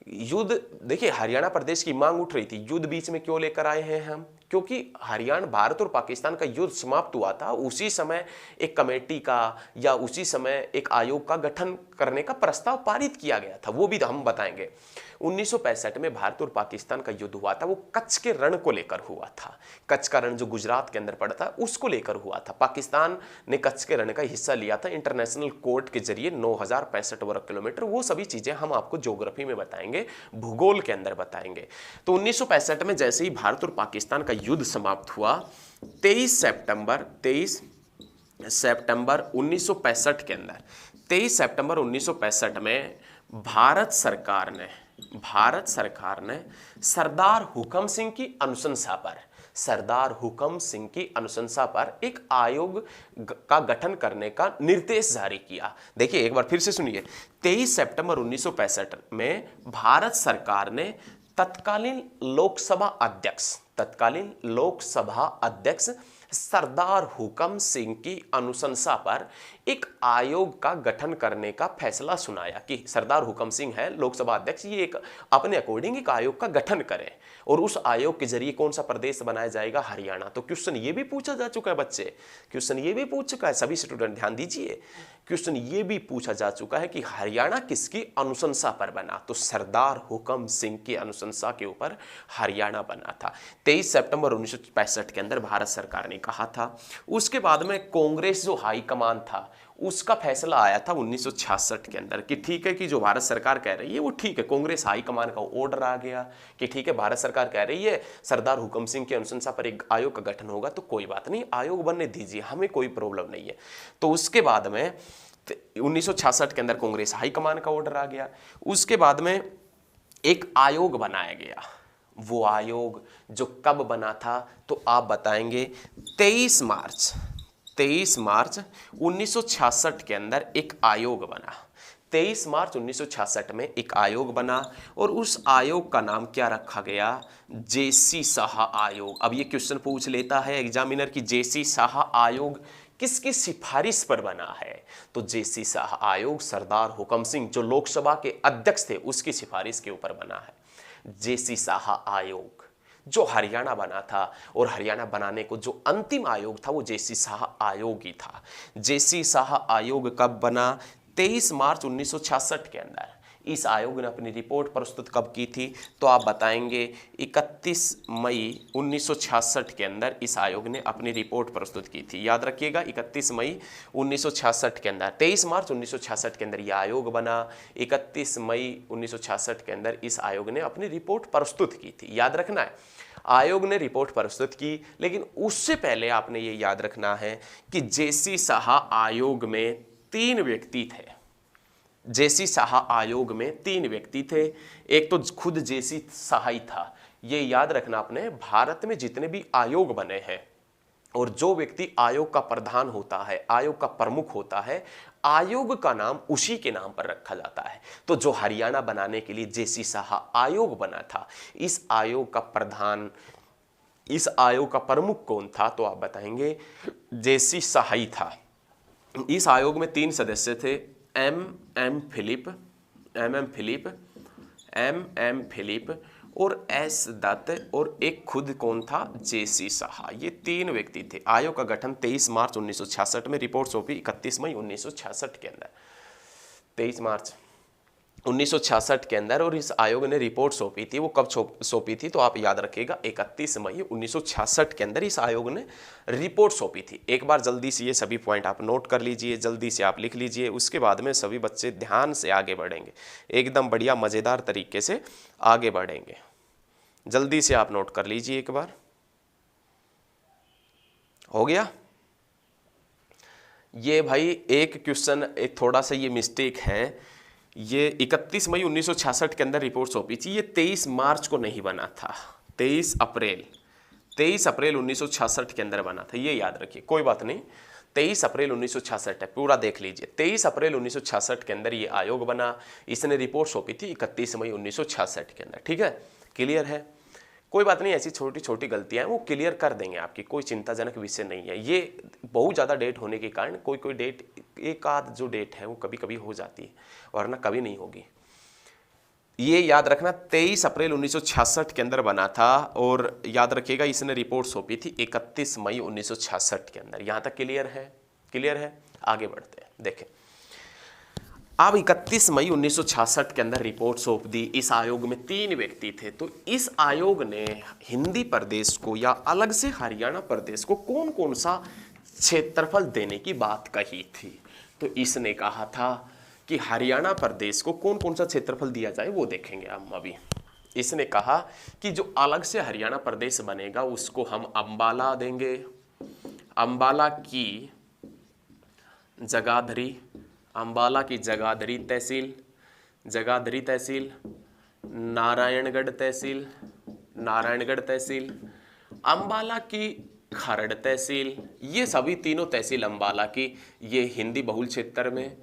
Speaker 1: युद्ध, देखिए हरियाणा प्रदेश की मांग उठ रही थी, युद्ध बीच में क्यों लेकर आए हैं हम? क्योंकि हरियाणा, भारत और पाकिस्तान का युद्ध समाप्त हुआ था, उसी समय एक कमेटी का या उसी समय एक आयोग का गठन करने का प्रस्ताव पारित किया गया था, वो भी हम बताएंगे। 1965 में भारत और पाकिस्तान का युद्ध हुआ था, वो कच्छ के रण को लेकर हुआ था। कच्छ का रण जो गुजरात के अंदर पड़ा था, उसको लेकर हुआ था। पाकिस्तान ने कच्छ के रण का हिस्सा लिया था इंटरनेशनल कोर्ट के जरिए, 9065 वर्ग किलोमीटर। वो सभी चीजें हम आपको ज्योग्राफी में बताएंगे, भूगोल के अंदर बताएंगे। तो 1965 में जैसे ही भारत और पाकिस्तान का युद्ध समाप्त हुआ, 23 सितंबर 1965 के अंदर, 23 सितंबर 1965 में भारत सरकार ने सरदार हुकम सिंह की अनुशंसा पर एक आयोग का गठन करने का निर्देश जारी किया। देखिए एक बार फिर से सुनिए, 23 सितंबर 1965 में भारत सरकार ने तत्कालीन लोकसभा अध्यक्ष सरदार हुकम सिंह की अनुशंसा पर एक आयोग का गठन करने का फैसला सुनाया कि सरदार हुकम सिंह है लोकसभा अध्यक्ष, ये एक अपने अकॉर्डिंग एक आयोग का गठन करें और उस आयोग के जरिए कौन सा प्रदेश बनाया जाएगा, हरियाणा। तो क्वेश्चन ये भी पूछा जा चुका है बच्चे, क्वेश्चन ये भी पूछ चुका है, सभी स्टूडेंट ध्यान दीजिए, क्वेश्चन ये भी पूछा जा चुका है कि हरियाणा किसकी अनुशंसा पर बना, तो सरदार हुकम सिंह की अनुशंसा के ऊपर हरियाणा बना था। 23 सितंबर 1965 के अंदर भारत सरकार ने कहा था। उसके बाद में कांग्रेस जो हाईकमान था उसका फैसला आया था 1966 के अंदर कि ठीक है कि जो भारत सरकार कह रही है वो ठीक है, कांग्रेस हाईकमान का ऑर्डर आ गया कि ठीक है भारत सरकार कह रही है सरदार हुकम सिंह की अनुशंसा पर एक आयोग का गठन होगा, तो कोई बात नहीं, आयोग बनने दीजिए, हमें कोई प्रॉब्लम नहीं है। तो उसके बाद में 1966 के अंदर कांग्रेस हाईकमान का ऑर्डर आ गया। उसके बाद में एक आयोग बनाया गया। वो आयोग जो कब बना था तो आप बताएंगे 23 मार्च 1966 के अंदर एक आयोग बना। 23 मार्च 1966 में एक आयोग बना और उस आयोग का नाम क्या रखा गया, जेसी शाह आयोग। अब ये क्वेश्चन पूछ लेता है एग्जामिनर की जेसी शाह आयोग किसकी सिफारिश पर बना है, तो जेसी शाह आयोग सरदार हुकम सिंह जो लोकसभा के अध्यक्ष थे उसकी सिफारिश के ऊपर बना है। जेसी शाह आयोग जो हरियाणा बना था और हरियाणा बनाने को जो अंतिम आयोग था वो जेसी शाह आयोग ही था। जेसी शाह आयोग कब बना, 23 मार्च 1966 के अंदर। इस आयोग ने अपनी रिपोर्ट प्रस्तुत कब की थी, तो आप बताएंगे 31 मई 1966 के अंदर इस आयोग ने अपनी रिपोर्ट प्रस्तुत की थी। याद रखिएगा 31 मई 1966 के अंदर, 23 मार्च 1966 के अंदर यह आयोग बना, 31 मई 1966 के अंदर इस आयोग ने अपनी रिपोर्ट प्रस्तुत की थी। याद रखना है, आयोग ने रिपोर्ट प्रस्तुत की, लेकिन उससे पहले आपने ये याद रखना है कि जेसी शाह आयोग में 3 व्यक्ति थे। जेसी शाह आयोग में 3 व्यक्ति थे। एक तो खुद जेसी शाह ही था। ये याद रखना आपने, भारत में जितने भी आयोग बने हैं और जो व्यक्ति आयोग का प्रधान होता है, आयोग का प्रमुख होता है, आयोग का नाम उसी के नाम पर रखा जाता है। तो जो हरियाणा बनाने के लिए जेसी शाह आयोग बना था, इस आयोग का प्रधान, इस आयोग का प्रमुख कौन था, तो आप बताएंगे जेसी शाह ही था। इस आयोग में 3 सदस्य थे, एम एम फिलिप और एस दत्त और एक खुद कौन था, जेसी शाह। ये 3 व्यक्ति थे। आयोग का गठन 23 मार्च 1966 में, रिपोर्ट सौंपी 31 मई 1966 के अंदर, 23 मार्च 1966 के अंदर, और इस आयोग ने रिपोर्ट सौंपी थी। वो कब सौंपी थी, तो आप याद रखिएगा 31 मई 1966 के अंदर इस आयोग ने रिपोर्ट सौंपी थी। एक बार जल्दी से ये सभी पॉइंट आप नोट कर लीजिए, जल्दी से आप लिख लीजिए, उसके बाद में सभी बच्चे ध्यान से आगे बढ़ेंगे, एकदम बढ़िया मज़ेदार तरीके से आगे बढ़ेंगे। जल्दी से आप नोट कर लीजिए एक बार। हो गया ये भाई एक क्वेश्चन, एक थोड़ा सा ये मिस्टेक है, ये 31 मई 1966 के अंदर रिपोर्ट सौंपी थी, ये 23 मार्च को नहीं बना था, 23 अप्रैल 1966 के अंदर बना था, ये याद रखिए, कोई बात नहीं। 23 अप्रैल 1966 है, पूरा देख लीजिए। 23 अप्रैल 1966 के अंदर ये आयोग बना, इसने रिपोर्ट सौंपी थी 31 मई 1966 के अंदर। ठीक है, क्लियर है, कोई बात नहीं, ऐसी छोटी छोटी गलतियां हैं वो क्लियर कर देंगे आपकी, कोई चिंताजनक विषय नहीं है। ये बहुत ज़्यादा डेट होने के कारण कोई डेट, एक आध जो डेट है वो कभी कभी हो जाती है, वरना कभी नहीं होगी। ये याद रखना 23 अप्रैल 1966 के अंदर बना था, और याद रखिएगा इसने रिपोर्ट सौंपी थी 31 मई 1966 के अंदर। यहाँ तक क्लियर है? क्लियर है, आगे बढ़ते हैं। देखें, अब 31 मई 1966 के अंदर रिपोर्ट सौंप दी। इस आयोग में 3 व्यक्ति थे, तो इस आयोग ने हिंदी प्रदेश को या अलग से हरियाणा प्रदेश को कौन कौन सा क्षेत्रफल देने की बात कही थी, तो इसने कहा था कि हरियाणा प्रदेश को कौन कौन सा क्षेत्रफल दिया जाए वो देखेंगे हम अभी। इसने कहा कि जो अलग से हरियाणा प्रदेश बनेगा उसको हम अंबाला देंगे, अंबाला की जगाधरी, अंबाला की जगाधरी तहसील, जगाधरी तहसील, नारायणगढ़ तहसील, नारायणगढ़ तहसील, अंबाला की खरड़ तहसील, ये सभी तीनों तहसील अंबाला की, ये हिंदी बहुल क्षेत्र में,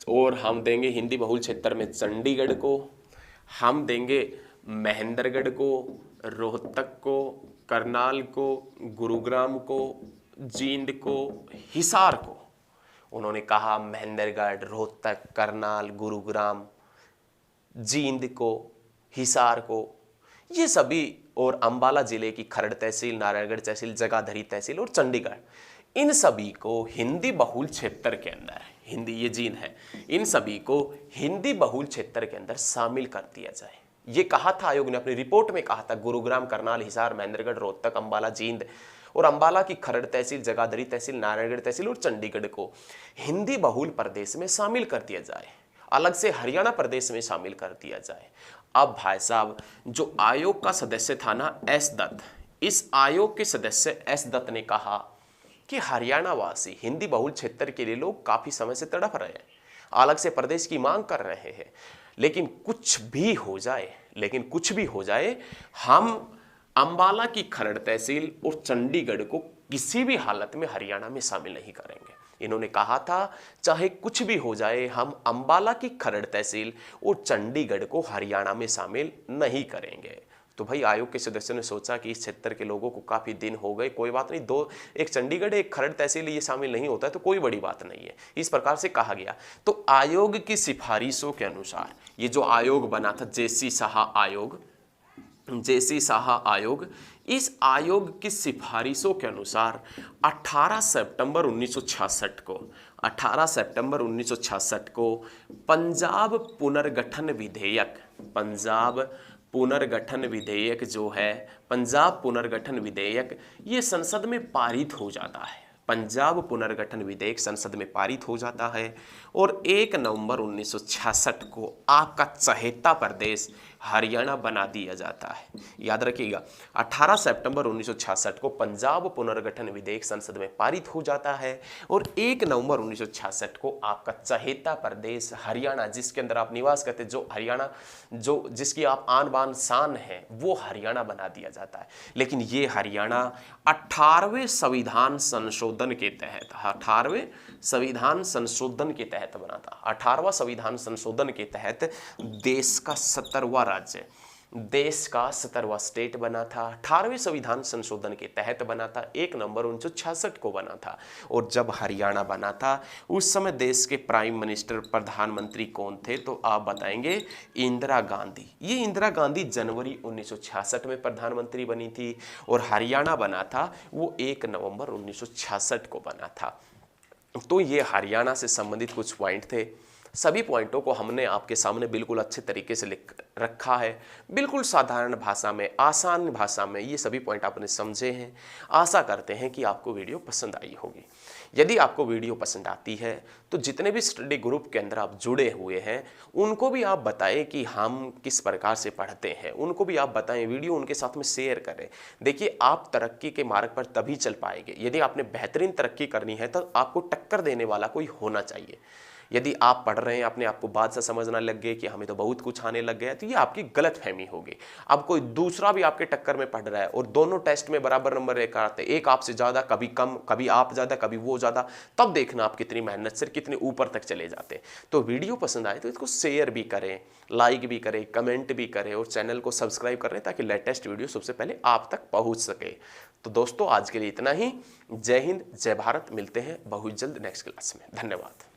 Speaker 1: और हम देंगे हिंदी बहुल क्षेत्र में चंडीगढ़ को, हम देंगे महेंद्रगढ़ को, रोहतक को, करनाल को, गुरुग्राम को, जींद को, हिसार को, उन्होंने कहा महेंद्रगढ़, रोहतक, करनाल, गुरुग्राम, जींद को, हिसार को, ये सभी, और अंबाला जिले की खरड़ तहसील, नारायणगढ़ तहसील, जगाधरी तहसील और चंडीगढ़, इन सभी को हिंदी बहुल क्षेत्र के अंदर, हिंदी ये जींद है, इन सभी को हिंदी बहुल क्षेत्र के अंदर शामिल कर दिया जाए। ये कहा था आयोग ने अपनी रिपोर्ट में, कहा था गुरुग्राम, करनाल, हिसार, महेंद्रगढ़, रोहतक, अंबाला, जींद और अंबाला की खरड़ तहसील, जगाधरी तहसील, नारायणगढ़ तहसील और चंडीगढ़ को हिंदी बहुल प्रदेश में शामिल कर दिया जाए, अलग से हरियाणा प्रदेश में शामिल कर दिया जाए। अब भाई साहब, जो आयोग का सदस्य था ना एस दत्त, इस आयोग के सदस्य एस दत्त ने कहा कि हरियाणा वासी हिंदी बहुल क्षेत्र के लिए लोग काफी समय से तड़प रहे हैं, अलग से प्रदेश की मांग कर रहे हैं, लेकिन कुछ भी हो जाए, हम अंबाला की खरड़ तहसील और चंडीगढ़ को किसी भी हालत में हरियाणा में शामिल नहीं करेंगे। इन्होंने कहा था चाहे कुछ भी हो जाए, हम अंबाला की खरड़ तहसील और चंडीगढ़ को हरियाणा में शामिल नहीं करेंगे। तो भाई आयोग के सदस्यों ने सोचा कि इस क्षेत्र के लोगों को काफी दिन हो गए, कोई बात नहीं, एक चंडीगढ़ एक खरड़ तहसील ये शामिल नहीं होता है तो कोई बड़ी बात नहीं है, इस प्रकार से कहा गया। तो आयोग की सिफारिशों के अनुसार ये जो आयोग बना था जेसी शाह आयोग, इस आयोग की सिफारिशों के अनुसार 18 सितंबर 1966 को पंजाब पुनर्गठन विधेयक ये संसद में पारित हो जाता है। पंजाब पुनर्गठन विधेयक संसद में पारित हो जाता है और 1 नवंबर 1966 को आपका चहेता प्रदेश हरियाणा बना दिया जाता है। याद रखिएगा, 18 सितंबर 1966 को पंजाब पुनर्गठन विधेयक संसद में पारित हो जाता है और 1 नवंबर 1966 को आपका चहेता प्रदेश हरियाणा, जिसके अंदर आप निवास करते, जो हरियाणा, जो जिसकी आप आन बान शान है, वो हरियाणा बना दिया जाता है। लेकिन ये हरियाणा 18वें संविधान संशोधन के तहत, 18वें संविधान संशोधन के तहत बना था। 18वां संविधान संशोधन के तहत देश का 17वां राज्य, देश का 17वां स्टेट बना था। 18वें संविधान संशोधन के तहत बना था, 1 नवंबर 1966 को बना था। और जब हरियाणा बना था उस समय देश के प्राइम मिनिस्टर, प्रधानमंत्री कौन थे, तो आप बताएंगे इंदिरा गांधी। ये इंदिरा गांधी जनवरी 1966 में प्रधानमंत्री बनी थी और हरियाणा बना था वो 1 नवंबर 1966 को बना था। तो ये हरियाणा से संबंधित कुछ पॉइंट थे। सभी पॉइंटों को हमने आपके सामने बिल्कुल अच्छे तरीके से लिख रखा है, बिल्कुल साधारण भाषा में, आसान भाषा में ये सभी पॉइंट आपने समझे हैं। आशा करते हैं कि आपको वीडियो पसंद आई होगी। यदि आपको वीडियो पसंद आती है तो जितने भी स्टडी ग्रुप के अंदर आप जुड़े हुए हैं उनको भी आप बताएं कि हम किस प्रकार से पढ़ते हैं, उनको भी आप बताएं, वीडियो उनके साथ में शेयर करें। देखिए, आप तरक्की के मार्ग पर तभी चल पाएंगे। यदि आपने बेहतरीन तरक्की करनी है तो आपको टक्कर देने वाला कोई होना चाहिए। यदि आप पढ़ रहे हैं, अपने आप को बात से समझना लग गए कि हमें तो बहुत कुछ आने लग गया, तो ये आपकी गलतफहमी होगी। अब कोई दूसरा भी आपके टक्कर में पढ़ रहा है और दोनों टेस्ट में बराबर नंबर लेकर आते हैं, एक आपसे ज़्यादा, कभी कम, कभी आप ज़्यादा, कभी वो ज़्यादा, तब देखना आप कितनी मेहनत से कितने ऊपर तक चले जाते हैं। तो वीडियो पसंद आए तो इसको शेयर भी करें, लाइक भी करें, कमेंट भी करें और चैनल को सब्सक्राइब करें ताकि लेटेस्ट वीडियो सबसे पहले आप तक पहुँच सके। तो दोस्तों, आज के लिए इतना ही। जय हिंद, जय भारत। मिलते हैं बहुत जल्द नेक्स्ट क्लास में। धन्यवाद।